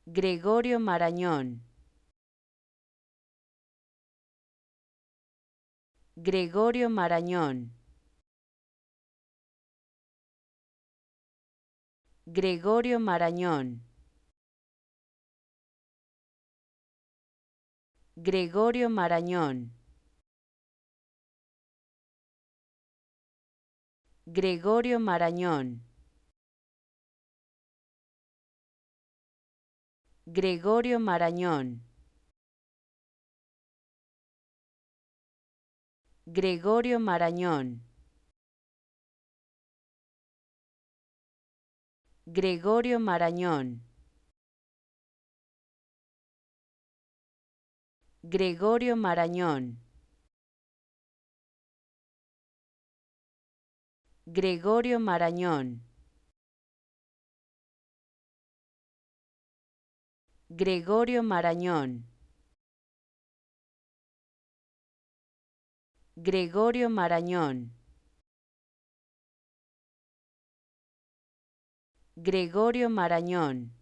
Gregorio Marañón. Gregorio Marañón. Gregorio Marañón. Gregorio Marañón. Gregorio Marañón. Gregorio Marañón. Gregorio Marañón. Gregorio Marañón. Gregorio Marañón. Gregorio Marañón. Gregorio Marañón. Gregorio Marañón. Gregorio Marañón.